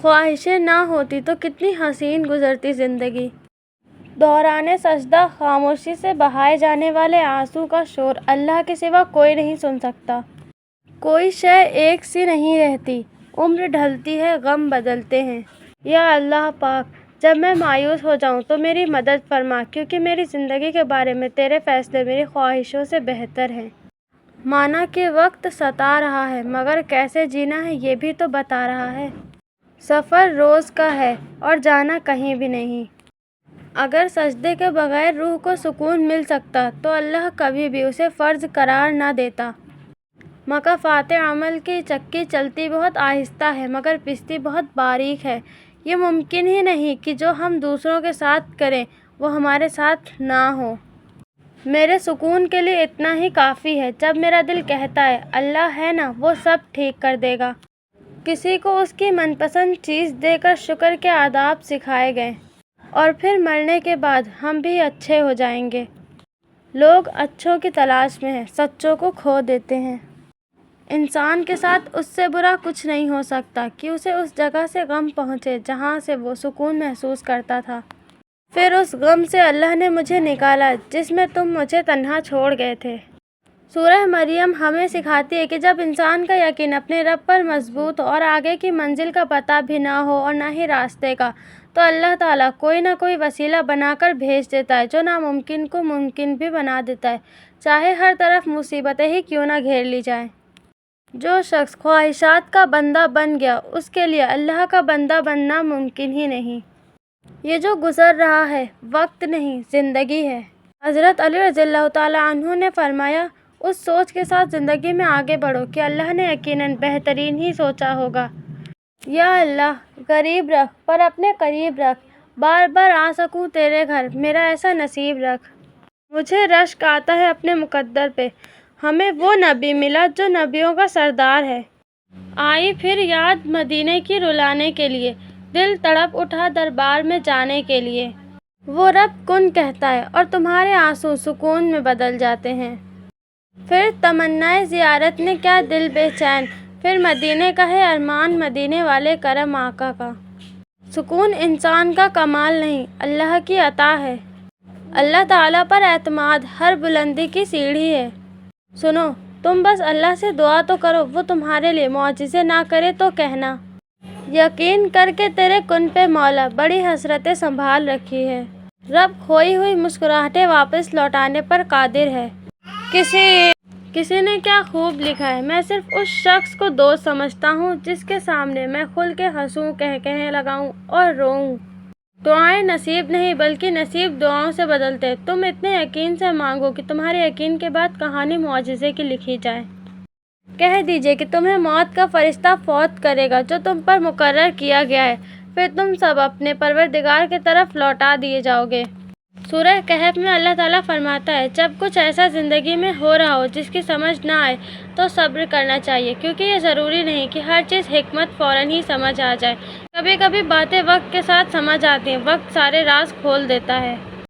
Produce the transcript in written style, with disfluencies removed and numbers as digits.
خواہشیں نہ ہوتی تو کتنی حسین گزرتی زندگی۔ دوران سجدہ خاموشی سے بہائے جانے والے آنسو کا شور اللہ کے سوا کوئی نہیں سن سکتا۔ کوئی شے ایک سی نہیں رہتی، عمر ڈھلتی ہے، غم بدلتے ہیں۔ یا اللہ پاک، جب میں مایوس ہو جاؤں تو میری مدد فرما، کیونکہ میری زندگی کے بارے میں تیرے فیصلے میری خواہشوں سے بہتر ہیں۔ مانا کہ وقت ستا رہا ہے، مگر کیسے جینا ہے یہ بھی تو بتا رہا ہے۔ سفر روز کا ہے اور جانا کہیں بھی نہیں۔ اگر سجدے کے بغیر روح کو سکون مل سکتا تو اللہ کبھی بھی اسے فرض قرار نہ دیتا۔ مکافات عمل کی چکی چلتی بہت آہستہ ہے مگر پستی بہت باریک ہے۔ یہ ممکن ہی نہیں کہ جو ہم دوسروں کے ساتھ کریں وہ ہمارے ساتھ نہ ہو۔ میرے سکون کے لیے اتنا ہی کافی ہے جب میرا دل کہتا ہے اللہ ہے نا، وہ سب ٹھیک کر دے گا۔ کسی کو اس کی من پسند چیز دے کر شکر کے آداب سکھائے گئے، اور پھر مرنے کے بعد ہم بھی اچھے ہو جائیں گے۔ لوگ اچھوں کی تلاش میں ہیں، سچوں کو کھو دیتے ہیں۔ انسان کے ساتھ اس سے برا کچھ نہیں ہو سکتا کہ اسے اس جگہ سے غم پہنچے جہاں سے وہ سکون محسوس کرتا تھا۔ پھر اس غم سے اللہ نے مجھے نکالا جس میں تم مجھے تنہا چھوڑ گئے تھے۔ سورہ مریم ہمیں سکھاتی ہے کہ جب انسان کا یقین اپنے رب پر مضبوط ہو اور آگے کی منزل کا پتہ بھی نہ ہو اور نہ ہی راستے کا، تو اللہ تعالیٰ کوئی نہ کوئی وسیلہ بنا کر بھیج دیتا ہے جو ناممکن کو ممکن بھی بنا دیتا ہے، چاہے ہر طرف مصیبتیں ہی کیوں نہ گھیر لی جائیں۔ جو شخص خواہشات کا بندہ بن گیا اس کے لیے اللہ کا بندہ بننا ممکن ہی نہیں۔ یہ جو گزر رہا ہے وقت نہیں، زندگی ہے۔ حضرت علی رضی اللہ تعالیٰ عنہ نے فرمایا، اس سوچ کے ساتھ زندگی میں آگے بڑھو کہ اللہ نے یقیناً بہترین ہی سوچا ہوگا۔ یا اللہ، غریب رکھ پر اپنے قریب رکھ، بار بار آ سکوں تیرے گھر، میرا ایسا نصیب رکھ۔ مجھے رشک آتا ہے اپنے مقدر پہ، ہمیں وہ نبی ملا جو نبیوں کا سردار ہے۔ آئی پھر یاد مدینے کی رلانے کے لیے، دل تڑپ اٹھا دربار میں جانے کے لیے۔ وہ رب کن کہتا ہے اور تمہارے آنسو سکون میں بدل جاتے ہیں۔ پھر تمنائے زیارت نے کیا دل بے چین، پھر مدینے کا ہے ارمان، مدینے والے کرم آقا کا۔ سکون انسان کا کمال نہیں، اللہ کی عطا ہے۔ اللہ تعالیٰ پر اعتماد ہر بلندی کی سیڑھی ہے۔ سنو، تم بس اللہ سے دعا تو کرو، وہ تمہارے لیے معجزے نہ کرے تو کہنا۔ یقین کر کے تیرے کن پہ مولا بڑی حسرتیں سنبھال رکھی ہے۔ رب کھوئی ہوئی مسکراہٹیں واپس لوٹانے پر قادر ہے۔ کسی نے کیا خوب لکھا ہے، میں صرف اس شخص کو دوست سمجھتا ہوں جس کے سامنے میں کھل کے ہنسوں، کہنے لگاؤں اور روؤں۔ دعائیں نصیب نہیں بلکہ نصیب دعاؤں سے بدلتے۔ تم اتنے یقین سے مانگو کہ تمہارے یقین کے بعد کہانی معجزے کی لکھی جائے۔ کہہ دیجئے کہ تمہیں موت کا فرشتہ فوت کرے گا جو تم پر مقرر کیا گیا ہے، پھر تم سب اپنے پروردگار کی طرف لوٹا دیے جاؤ گے۔ سورہ کہف میں اللہ تعالیٰ فرماتا ہے، جب کچھ ایسا زندگی میں ہو رہا ہو جس کی سمجھ نہ آئے تو صبر کرنا چاہیے، کیونکہ یہ ضروری نہیں کہ ہر چیز حکمت فوراً ہی سمجھ آ جائے۔ کبھی کبھی باتیں وقت کے ساتھ سمجھ آتی ہیں، وقت سارے راز کھول دیتا ہے۔